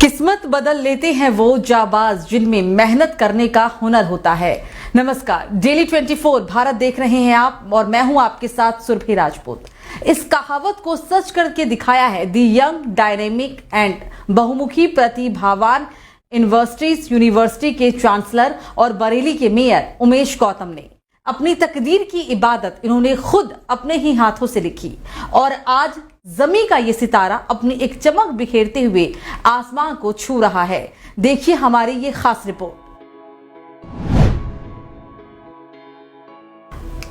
किस्मत बदल लेते हैं वो जाबाज जिनमें मेहनत करने का हुनर होता है। नमस्कार, डेली 24 भारत देख रहे हैं आप और मैं हूं आपके साथ सुरभि राजपूत। इस कहावत को सच करके दिखाया है दी यंग डायनेमिक एंड बहुमुखी प्रतिभावान यूनिवर्सिटी के चांसलर और बरेली के मेयर उमेश गौतम ने। अपनी तकदीर की इबादत इन्होंने खुद अपने ही हाथों से लिखी और आज जमी का ये सितारा अपनी एक चमक बिखेरते हुए आसमान को छू रहा है। देखिए हमारी ये खास रिपोर्ट।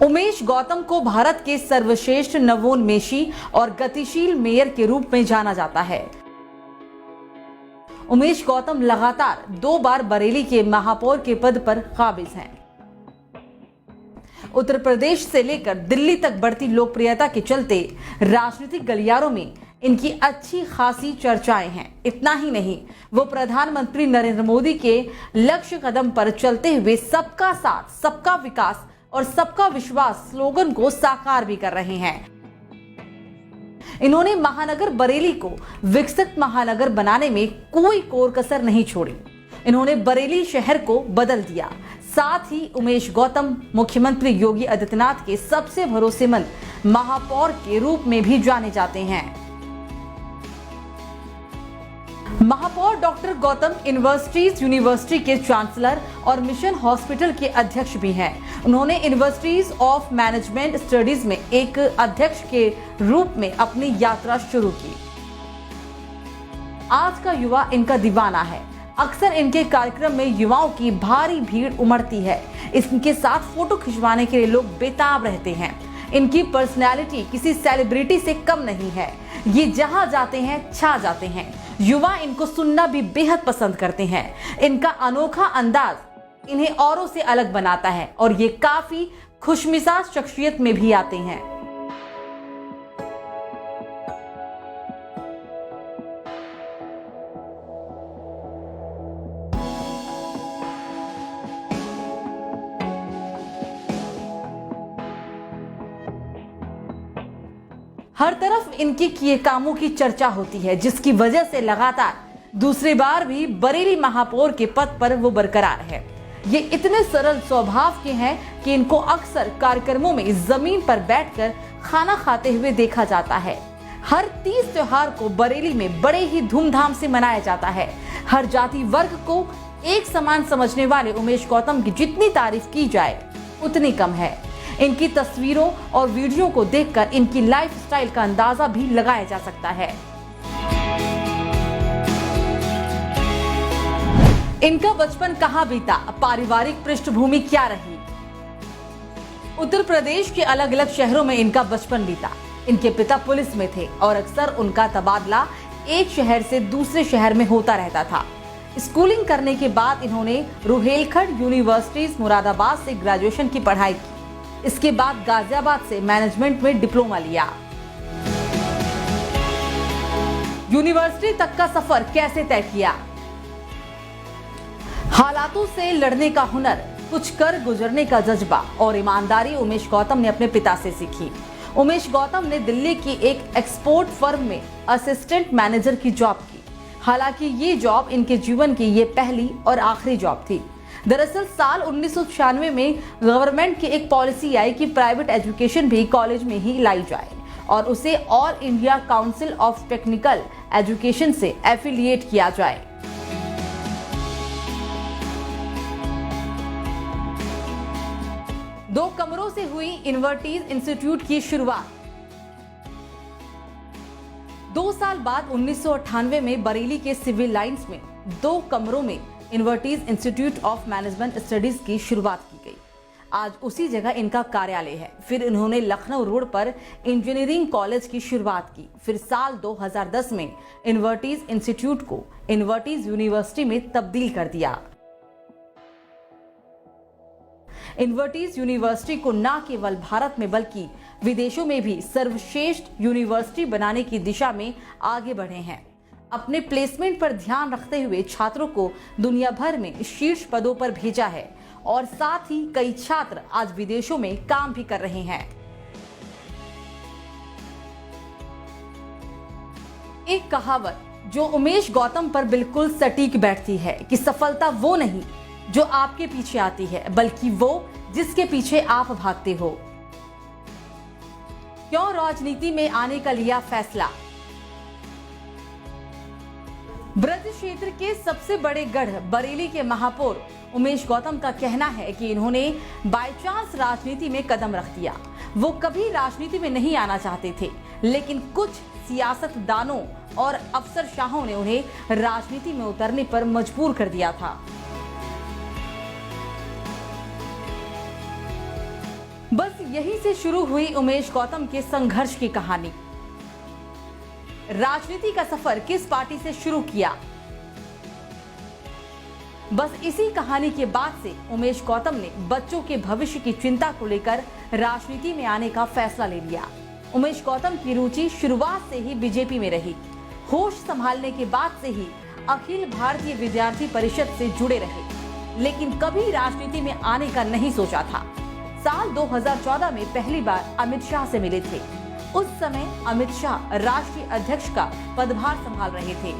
उमेश गौतम को भारत के सर्वश्रेष्ठ नवोन्मेषी और गतिशील मेयर के रूप में जाना जाता है। उमेश गौतम लगातार 2 बार बरेली के महापौर के पद पर काबिज हैं। उत्तर प्रदेश से लेकर दिल्ली तक बढ़ती लोकप्रियता के चलते राजनीतिक गलियारों में इनकी अच्छी खासी चर्चाएं हैं। इतना ही नहीं, वो प्रधानमंत्री नरेंद्र मोदी के लक्ष्य कदम पर चलते हुए सबका साथ, सबका विकास और सबका विश्वास स्लोगन को साकार भी कर रहे हैं। इन्होंने महानगर बरेली को विकसित महानगर बनाने में कोई कोर कसर नहीं छोड़ी। इन्होंने बरेली शहर को बदल दिया। साथ ही उमेश गौतम मुख्यमंत्री योगी आदित्यनाथ के सबसे भरोसेमंद महापौर के रूप में भी जाने जाते हैं। महापौर डॉक्टर गौतम यूनिवर्सिटी के चांसलर और मिशन हॉस्पिटल के अध्यक्ष भी हैं। उन्होंने यूनिवर्सिटीज ऑफ मैनेजमेंट स्टडीज में एक अध्यक्ष के रूप में अपनी यात्रा शुरू की। आज का युवा इनका दीवाना है। अक्सर इनके कार्यक्रम में युवाओं की भारी भीड़ उमड़ती है। इनके साथ फोटो खिंचवाने के लिए लोग बेताब रहते हैं। इनकी पर्सनैलिटी किसी सेलिब्रिटी से कम नहीं है। ये जहां जाते हैं छा जाते हैं। युवा इनको सुनना भी बेहद पसंद करते हैं। इनका अनोखा अंदाज इन्हें औरों से अलग बनाता है और ये काफी खुशमिजाज शख्सियत में भी आते हैं। हर तरफ इनके किए कामों की चर्चा होती है, जिसकी वजह से लगातार दूसरी बार भी बरेली महापौर के पद पर वो बरकरार है। ये इतने सरल स्वभाव के हैं कि इनको अक्सर कार्यक्रमों में जमीन पर बैठकर खाना खाते हुए देखा जाता है। हर 30 त्योहार को बरेली में बड़े ही धूमधाम से मनाया जाता है। हर जाति वर्ग को एक समान समझने वाले उमेश गौतम की जितनी तारीफ की जाए उतनी कम है। इनकी तस्वीरों और वीडियो को देखकर इनकी लाइफस्टाइल का अंदाजा भी लगाया जा सकता है। इनका बचपन कहां बीता, पारिवारिक पृष्ठभूमि क्या रही। उत्तर प्रदेश के अलग अलग शहरों में इनका बचपन बीता। इनके पिता पुलिस में थे और अक्सर उनका तबादला एक शहर से दूसरे शहर में होता रहता था। स्कूलिंग करने के बाद इन्होंने रुहेलखंड यूनिवर्सिटीज मुरादाबाद से ग्रेजुएशन की पढ़ाई की। इसके बाद गाजियाबाद से मैनेजमेंट में डिप्लोमा लिया। यूनिवर्सिटी तक का सफर कैसे तय किया। हालातों से लड़ने का हुनर, कुछ कर गुजरने का जज्बा और ईमानदारी उमेश गौतम ने अपने पिता से सीखी। उमेश गौतम ने दिल्ली की एक एक्सपोर्ट फर्म में असिस्टेंट मैनेजर की जॉब की। हालांकि ये जॉब इनके जीवन की ये पहली और आखिरी जॉब थी। दरअसल साल 1996 में गवर्नमेंट की एक पॉलिसी आई कि प्राइवेट एजुकेशन भी कॉलेज में ही लाई जाए और उसे all India council of technical education से एफिलिएट किया जाए। दो कमरों से हुई यूनिवर्सिटीज इंस्टीट्यूट की शुरुआत। 2 साल बाद 1998 में बरेली के सिविल लाइंस में 2 कमरों में universities institute of management studies की शुरुआत की गई। आज उसी जगह इनका कार्यालय है। फिर इन्होंने लखनऊ रोड पर इंजीनियरिंग कॉलेज की शुरुआत की। फिर साल 2010 में यूनिवर्सिटीज इंस्टीट्यूट को यूनिवर्सिटी में तब्दील कर दिया। यूनिवर्सिटी को न केवल भारत में बल्कि विदेशों में भी सर्वश्रेष्ठ यूनिवर्सिटी बनाने की दिशा में आगे बढ़े हैं। अपने प्लेसमेंट पर ध्यान रखते हुए छात्रों को दुनिया भर में शीर्ष पदों पर भेजा है और साथ ही कई छात्र आज विदेशों में काम भी कर रहे हैं। एक कहावत जो उमेश गौतम पर बिल्कुल सटीक बैठती है कि सफलता वो नहीं जो आपके पीछे आती है, बल्कि वो जिसके पीछे आप भागते हो। क्यों राजनीति में आने का लिया फैसला? ब्रज क्षेत्र के सबसे बड़े गढ़ बरेली के महापौर उमेश गौतम का कहना है कि इन्होंने बाय चांस राजनीति में कदम रख दिया। वो कभी राजनीति में नहीं आना चाहते थे, लेकिन कुछ सियासतदानों और अफसरशाहों ने उन्हें राजनीति में उतरने पर मजबूर कर दिया था। बस यहीं से शुरू हुई उमेश गौतम के संघर्ष की कहानी। राजनीति का सफर किस पार्टी से शुरू किया? बस इसी कहानी के बाद से उमेश गौतम ने बच्चों के भविष्य की चिंता को लेकर राजनीति में आने का फैसला ले लिया। उमेश गौतम की रुचि शुरुआत से ही बीजेपी में रही। होश संभालने के बाद से ही अखिल भारतीय विद्यार्थी परिषद से जुड़े रहे, लेकिन कभी राजनीति में आने का नहीं सोचा था। साल 2014 में पहली बार अमित शाह से मिले थे। उस समय अमित शाह राष्ट्रीय अध्यक्ष का पदभार संभाल रहे थे।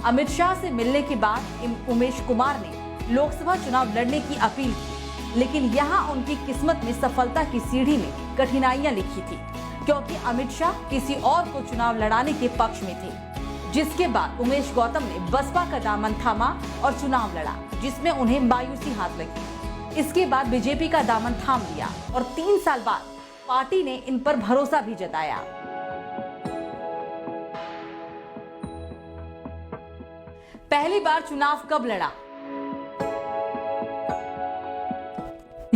अमित शाह से मिलने के बाद उमेश कुमार ने लोकसभा चुनाव लड़ने की अपील की, लेकिन यहाँ उनकी किस्मत में सफलता की सीढ़ी में कठिनाइयां लिखी थी, क्योंकि अमित शाह किसी और को चुनाव लड़ाने के पक्ष में थे। जिसके बाद उमेश गौतम ने बसपा का दामन थामा और चुनाव लड़ा, जिसमें उन्हें मायूसी हाथ लगी। इसके बाद बीजेपी का दामन थाम लिया और 3 साल बाद पार्टी ने इन पर भरोसा भी जताया। पहली बार चुनाव कब लड़ा?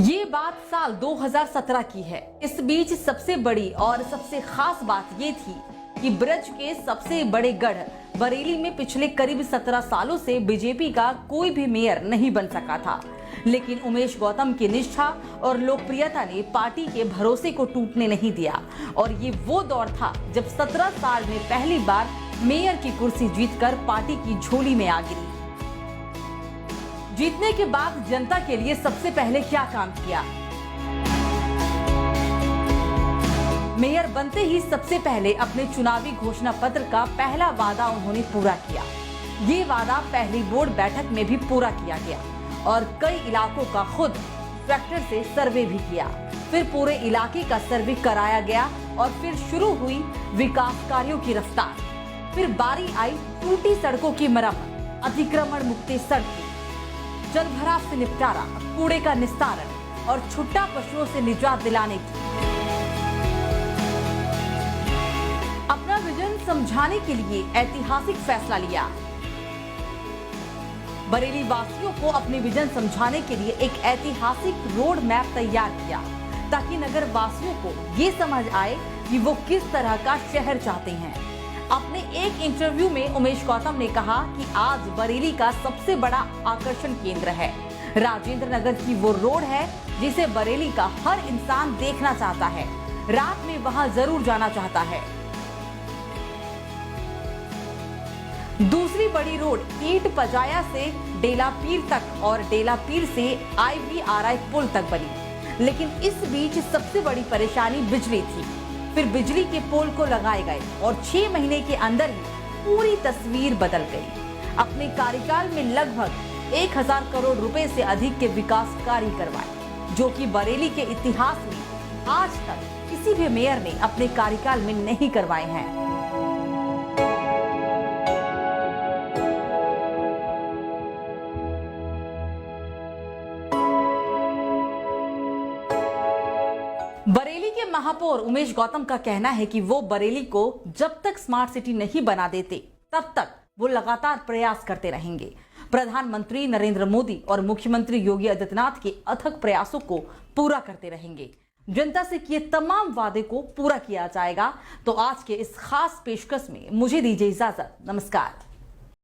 ये बात साल 2017 की है। इस बीच सबसे बड़ी और सबसे खास बात ये थी कि ब्रज के सबसे बड़े गढ़ बरेली में पिछले करीब 17 सालों से बीजेपी का कोई भी मेयर नहीं बन सका था, लेकिन उमेश गौतम की निष्ठा और लोकप्रियता ने पार्टी के भरोसे को टूटने नहीं दिया। और ये वो दौर था जब 17 साल में पहली बार मेयर की कुर्सी जीतकर पार्टी की झोली में आ गिरी। जीतने के बाद जनता के लिए सबसे पहले क्या काम किया? मेयर बनते ही सबसे पहले अपने चुनावी घोषणा पत्र का पहला वादा उन्होंने पूरा किया। ये वादा पहली बोर्ड बैठक में भी पूरा किया गया और कई इलाकों का खुद ट्रैक्टर से सर्वे भी किया। फिर पूरे इलाके का सर्वे कराया गया और फिर शुरू हुई विकास कार्यों की रफ्तार। फिर बारी आई टूटी सड़कों की मरम्मत, अतिक्रमण मुक्त सड़कें, जलभराव से निपटारा, कूड़े का निस्तारण और छुट्टा पशुओं से निजात दिलाने की। अपना विजन समझाने के लिए ऐतिहासिक फैसला लिया। बरेली वासियों को अपने विजन समझाने के लिए एक ऐतिहासिक रोड मैप तैयार किया, ताकि नगर वासियों को ये समझ आए कि वो किस तरह का शहर चाहते हैं। अपने एक इंटरव्यू में उमेश गौतम ने कहा कि आज बरेली का सबसे बड़ा आकर्षण केंद्र है राजेंद्र नगर की वो रोड है जिसे बरेली का हर इंसान देखना चाहता है, रात में वहां जरूर जाना चाहता है। दूसरी बड़ी रोड ईंट पजाया से डेलापीर तक और डेलापीर से IVRI पुल तक बनी, लेकिन इस बीच सबसे बड़ी परेशानी बिजली थी। फिर बिजली के पोल को लगाए गए और 6 महीने के अंदर ही पूरी तस्वीर बदल गई। अपने कार्यकाल में लगभग 1000 करोड़ रुपए से अधिक के विकास कार्य करवाए, जो कि बरेली के इतिहास में आज तक किसी भी मेयर ने अपने कार्यकाल में नहीं करवाए हैं। बरेली के महापौर उमेश गौतम का कहना है कि वो बरेली को जब तक स्मार्ट सिटी नहीं बना देते तब तक वो लगातार प्रयास करते रहेंगे। प्रधानमंत्री नरेंद्र मोदी और मुख्यमंत्री योगी आदित्यनाथ के अथक प्रयासों को पूरा करते रहेंगे। जनता से किए तमाम वादे को पूरा किया जाएगा। तो आज के इस खास पेशकश में मुझे दीजिए इजाजत। नमस्कार।